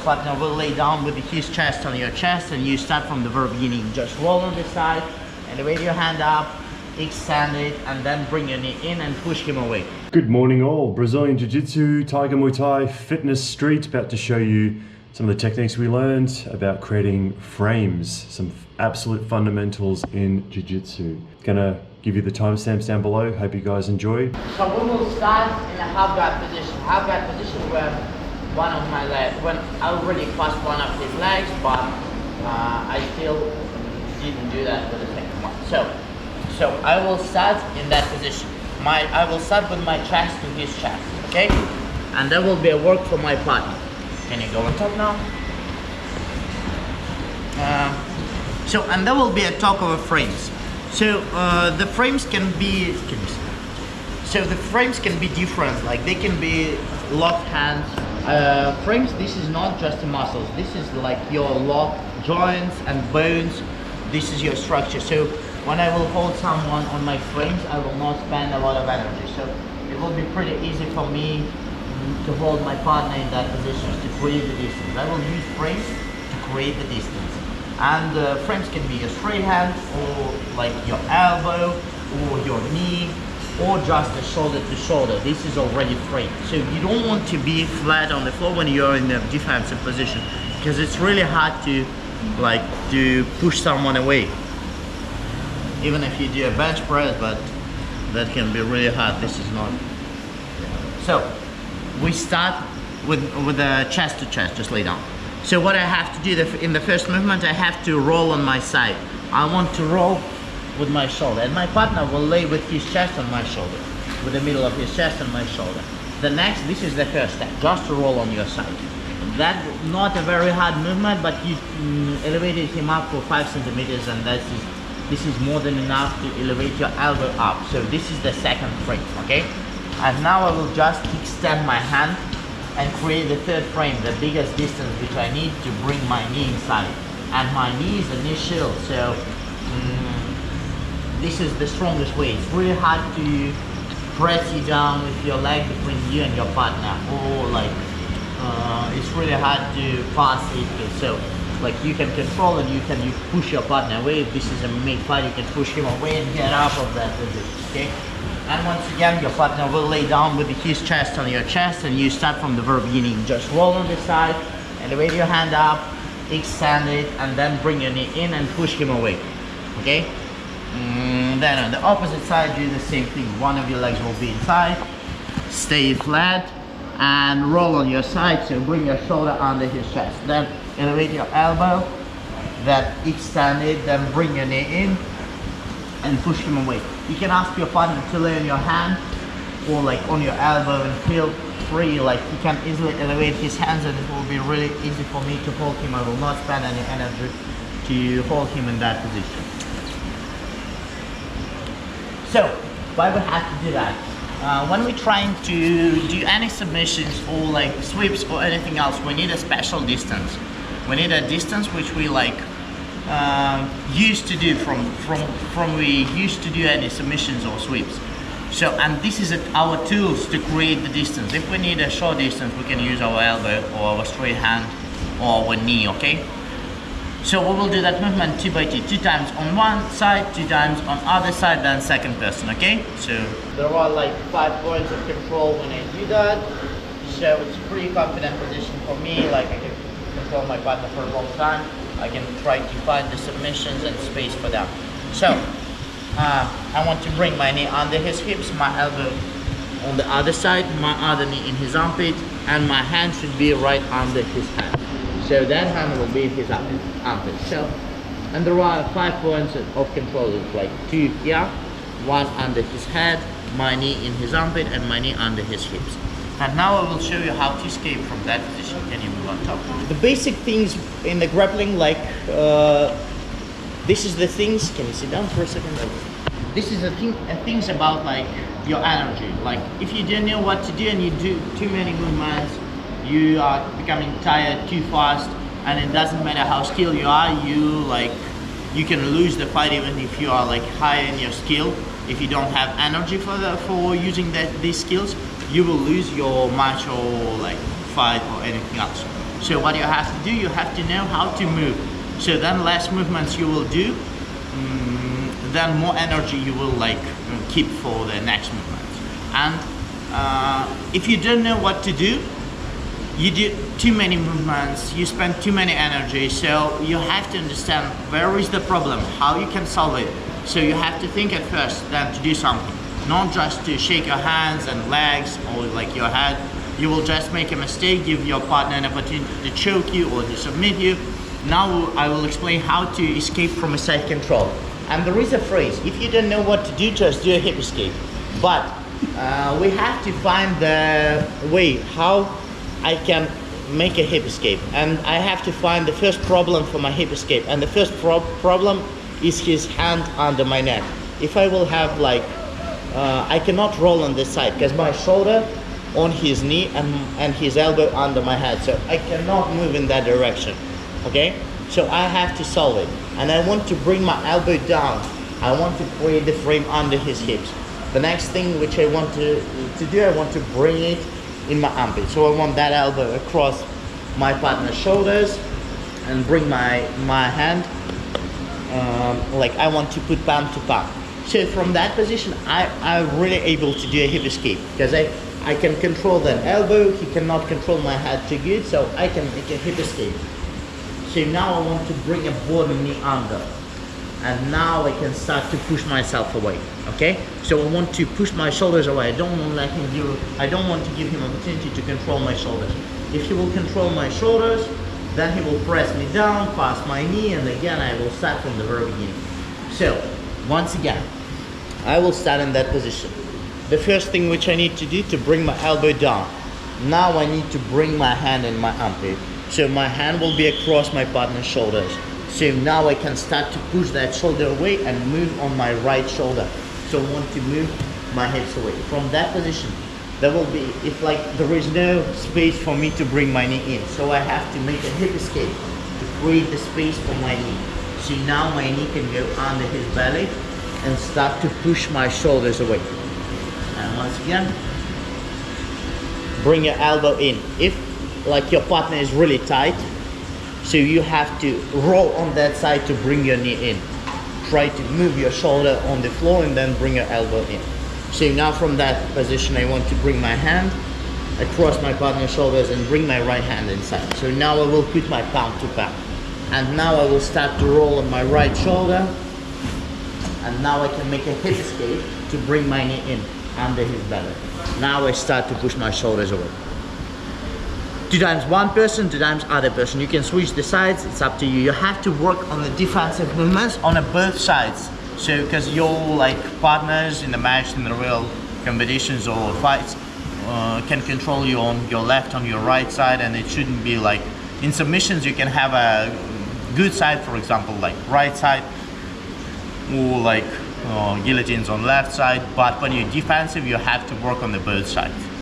partner will lay down with his chest on your chest, and you start from the very beginning. Just roll on the side, elevate your hand up, extend it, and then bring your knee in and push him away. Good morning all. Brazilian Jiu-Jitsu, Tiger Muay Thai, Fitness Street, about to show you some of the techniques we learned about creating frames, some absolute fundamentals in Jiu-Jitsu. Gonna give you the timestamps down below. Hope you guys enjoy. So we will start in a half guard position. Half guard position where one of my legs, when I already crossed one of his legs, but I still didn't do that with the second one. So I will start in that position. I will start with my chest to his chest, okay? And that will be a work for my partner. Can you go on top now? And there will be a talk over frames. So the frames can be, different. Like they can be locked hands. Frames. This is not just the muscles. This is like your locked joints and bones. This is your structure. So when I will hold someone on my frames, I will not spend a lot of energy. So it will be pretty easy for me to hold my partner in that position to create the distance. I will use frames to create the distance. And frames can be your straight hand, or like your elbow, or your knee, or just a shoulder to shoulder. This is already framed. So you don't want to be flat on the floor when you're in a defensive position, because it's really hard to push someone away. Even if you do a bench press, but that can be really hard. This is not. So we start with the chest to chest, just lay down. So what I have to do in the first movement, I have to roll on my side. I want to roll with my shoulder, and my partner will lay with his chest on my shoulder, with the middle of his chest on my shoulder. The next, this is the first step, just to roll on your side. That's not a very hard movement, but you elevated him up for 5 centimeters, and this is more than enough to elevate your elbow up. So this is the second frame, okay? And now I will just extend my hand and create the third frame, the biggest distance which I need to bring my knee inside. And my knee is a knee shield, so this is the strongest way. It's really hard to press you down with your leg between you and your partner, or it's really hard to pass it. So like you can control and you push your partner away. If this is a MMA fight, you can push him away and get out of that position, okay? And once again, your partner will lay down with his chest on your chest, and you start from the very beginning. Just roll on the side, elevate your hand up, extend it, and then bring your knee in and push him away, okay? Then on the opposite side, do the same thing. One of your legs will be inside, stay flat, and roll on your side, so bring your shoulder under his chest. Then elevate your elbow, then extend it, then bring your knee in, and push him away. You can ask your partner to lay on your hand, or like on your elbow, and feel free, like he can easily elevate his hands, and it will be really easy for me to hold him. I will not spend any energy to hold him in that position. So, why we have to do that? When we're trying to do any submissions or like sweeps or anything else, we need a special distance. We need a distance which we used to do from we used to do any submissions or sweeps. So, and this is our tools to create the distance. If we need a short distance, we can use our elbow or our straight hand or our knee, okay? So we will do that movement 2 by 2, 2 times on one side, 2 times on other side, then second person, okay? So there are like 5 points of control when I do that. So it's a pretty confident position for me, like I can control my partner for a long time. I can try to find the submissions and space for them. So I want to bring my knee under his hips, my elbow on the other side, my other knee in his armpit, and my hand should be right under his hand. So that hand will be in his armpit. So, and there are 5 points of control. It's like 2 here, 1 under his head, my knee in his armpit, and my knee under his hips. And now I will show you how to escape from that position. Can you move on top? The basic things in the grappling, like this is the things. Can you sit down for a second? This is the things about like your energy. Like if you don't know what to do and you do too many movements, you are becoming tired too fast, and it doesn't matter how skilled you are, you can lose the fight even if you are like high in your skill. If you don't have energy for using these skills, you will lose your match or like fight or anything else. So what you have to do, you have to know how to move. So then less movements you will do, then more energy you will like keep for the next movement. And if you don't know what to do, you do too many movements, you spend too many energy, so you have to understand where is the problem, how you can solve it. So you have to think at first, then to do something. Not just to shake your hands and legs or like your head. You will just make a mistake, give your partner an opportunity to choke you or to submit you. Now I will explain how to escape from a side control. And there is a phrase, if you don't know what to do, just do a hip escape. But we have to find the way how I can make a hip escape. And I have to find the first problem for my hip escape. And the first problem is his hand under my neck. If I will have like, I cannot roll on this side because my shoulder on his knee and his elbow under my head. So I cannot move in that direction, okay? So I have to solve it. And I want to bring my elbow down. I want to create the frame under his hips. The next thing which I want to do, I want to bring it in my armpit. So I want that elbow across my partner's shoulders and bring my hand, like I want to put palm to palm. So from that position, I'm really able to do a hip escape because I can control that elbow, he cannot control my head too good, so I can make a hip escape. So now I want to bring a bottom knee under. And now I can start to push myself away, okay? So I want to push my shoulders away. I don't want to give him opportunity to control my shoulders. If he will control my shoulders, then he will press me down, past my knee, and again I will start from the very beginning. So, once again, I will start in that position. The first thing which I need to do to bring my elbow down. Now I need to bring my hand in my armpit. So my hand will be across my partner's shoulders. So now I can start to push that shoulder away and move on my right shoulder. So I want to move my hips away. From that position, there will be, if like there is no space for me to bring my knee in. So I have to make a hip escape to create the space for my knee. So now my knee can go under his belly and start to push my shoulders away. And once again, bring your elbow in. If like your partner is really tight, so you have to roll on that side to bring your knee in. Try to move your shoulder on the floor and then bring your elbow in. So now from that position, I want to bring my hand across my partner's shoulders and bring my right hand inside. So now I will put my palm to palm. And now I will start to roll on my right shoulder. And now I can make a hip escape to bring my knee in under his belly. Now I start to push my shoulders away. 2 times one person, 2 times other person. You can switch the sides, it's up to you. You have to work on the defensive movements on both sides. So, because your like partners in the match, in the real competitions or fights, can control you on your left, on your right side, and it shouldn't be like, in submissions you can have a good side, for example, like right side, or like guillotines on left side, but when you're defensive, you have to work on the both sides.